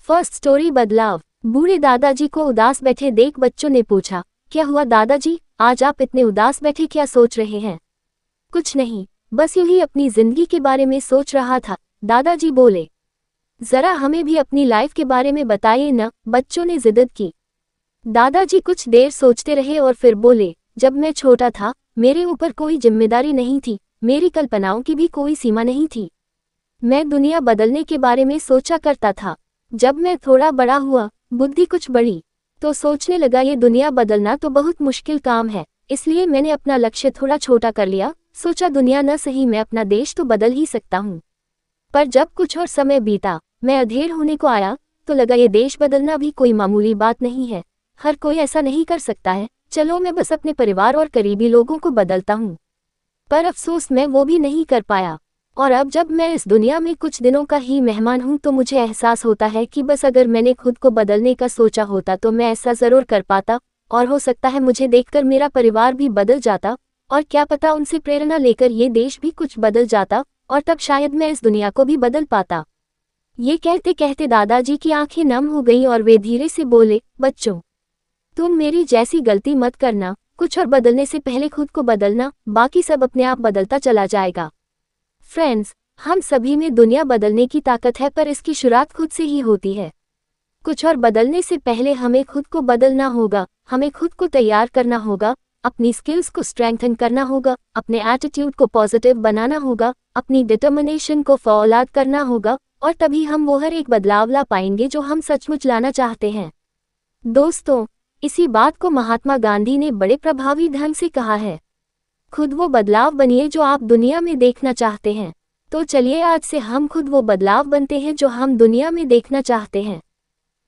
First story बदलाव। बूढ़े दादाजी को उदास बैठे देख बच्चों ने पूछा, क्या हुआ दादाजी, आज आप इतने उदास बैठे, क्या सोच रहे हैं? कुछ नहीं, बस यूं ही अपनी जिंदगी के बारे में सोच रहा था, दादाजी बोले। जरा हमें भी अपनी लाइफ के बारे में बताइए न, बच्चों ने जिद की। दादाजी कुछ देर सोचते रहे और फिर बोले, जब मैं छोटा था मेरे ऊपर कोई जिम्मेदारी नहीं थी, मेरी कल्पनाओं की भी कोई सीमा नहीं थी। मैं दुनिया बदलने के बारे में सोचा करता था। जब मैं थोड़ा बड़ा हुआ, बुद्धि कुछ बढ़ी, तो सोचने लगा ये दुनिया बदलना तो बहुत मुश्किल काम है, इसलिए मैंने अपना लक्ष्य थोड़ा छोटा कर लिया। सोचा दुनिया न सही, मैं अपना देश तो बदल ही सकता हूँ। पर जब कुछ और समय बीता, मैं अधेड़ होने को आया, तो लगा ये देश बदलना भी कोई मामूली बात नहीं है, हर कोई ऐसा नहीं कर सकता है। चलो मैं बस अपने परिवार और करीबी लोगों को बदलता हूँ। पर अफसोस मैं वो भी नहीं कर पाया। और अब जब मैं इस दुनिया में कुछ दिनों का ही मेहमान हूँ तो मुझे एहसास होता है कि बस अगर मैंने खुद को बदलने का सोचा होता तो मैं ऐसा ज़रूर कर पाता, और हो सकता है मुझे देखकर मेरा परिवार भी बदल जाता, और क्या पता उनसे प्रेरणा लेकर ये देश भी कुछ बदल जाता, और तब शायद मैं इस दुनिया को भी बदल पाता। ये कहते कहते दादाजी की आंखें नम हो गईं और वे धीरे से बोले, बच्चों, तुम मेरी जैसी गलती मत करना, कुछ और बदलने से पहले खुद को बदलना, बाकी सब अपने आप बदलता चला जाएगा। फ्रेंड्स, हम सभी में दुनिया बदलने की ताकत है, पर इसकी शुरुआत खुद से ही होती है। कुछ और बदलने से पहले हमें खुद को बदलना होगा, हमें खुद को तैयार करना होगा, अपनी स्किल्स को स्ट्रेंथन करना होगा, अपने एटीट्यूड को पॉजिटिव बनाना होगा, अपनी डिटर्मिनेशन को फौलाद करना होगा, और तभी हम वो हर एक बदलाव ला पाएंगे जो हम सचमुच लाना चाहते हैं। दोस्तों, इसी बात को महात्मा गांधी ने बड़े प्रभावी ढंग से कहा है, खुद वो बदलाव बनिए जो आप दुनिया में देखना चाहते हैं। तो चलिए आज से हम खुद वो बदलाव बनते हैं जो हम दुनिया में देखना चाहते हैं।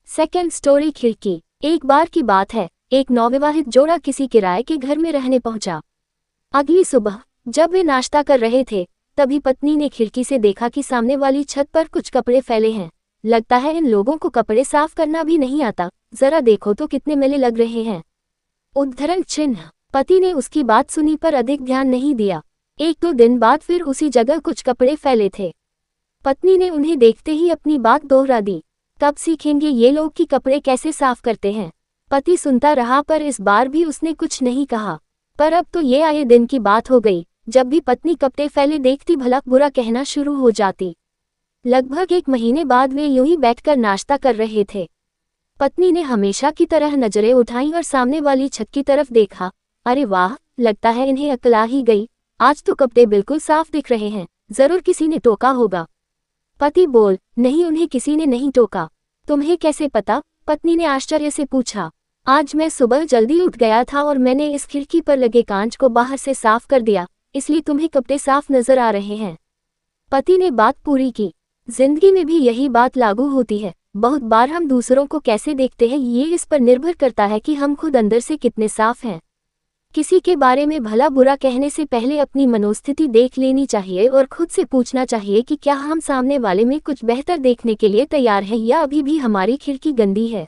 सेकंड स्टोरी, खिड़की। एक बार की बात है, एक नवविवाहित जोड़ा किसी किराए के घर में रहने पहुंचा। अगली सुबह जब वे नाश्ता कर रहे थे, तभी पत्नी ने खिड़की से देखा कि सामने वाली छत पर कुछ कपड़े फैले हैं। लगता है इन लोगों को कपड़े साफ करना भी नहीं आता, जरा देखो तो कितने मैले लग रहे हैं। उद्धरण चिन्ह। पति ने उसकी बात सुनी पर अधिक ध्यान नहीं दिया। 1-2 दिन बाद फिर उसी जगह कुछ कपड़े फैले थे। पत्नी ने उन्हें देखते ही अपनी बात दोहरा दी, कब सीखेंगे ये लोग कि कपड़े कैसे साफ करते हैं। पति सुनता रहा पर इस बार भी उसने कुछ नहीं कहा। पर अब तो ये आए दिन की बात हो गई, जब भी पत्नी कपड़े फैले देखती भला बुरा कहना शुरू हो जाती। लगभग 1 महीने बाद वे यूं ही बैठकर नाश्ता कर रहे थे। पत्नी ने हमेशा की तरह नजरें उठाईं और सामने वाली छत की तरफ देखा। अरे वाह, लगता है इन्हें अक्ल आ ही गई, आज तो कपड़े बिल्कुल साफ दिख रहे हैं, जरूर किसी ने टोका होगा। पति बोल, नहीं, उन्हें किसी ने नहीं टोका। तुम्हें कैसे पता? पत्नी ने आश्चर्य से पूछा। आज मैं सुबह जल्दी उठ गया था और मैंने इस खिड़की पर लगे कांच को बाहर से साफ कर दिया, इसलिए तुम्हें कपड़े साफ नजर आ रहे हैं। पति ने बात पूरी की। जिंदगी में भी यही बात लागू होती है। बहुत बार हम दूसरों को कैसे देखते हैं ये इस पर निर्भर करता है कि हम खुद अंदर से कितने साफ हैं। किसी के बारे में भला बुरा कहने से पहले अपनी मनोस्थिति देख लेनी चाहिए और खुद से पूछना चाहिए कि क्या हम सामने वाले में कुछ बेहतर देखने के लिए तैयार हैं या अभी भी हमारी खिड़की गंदी है।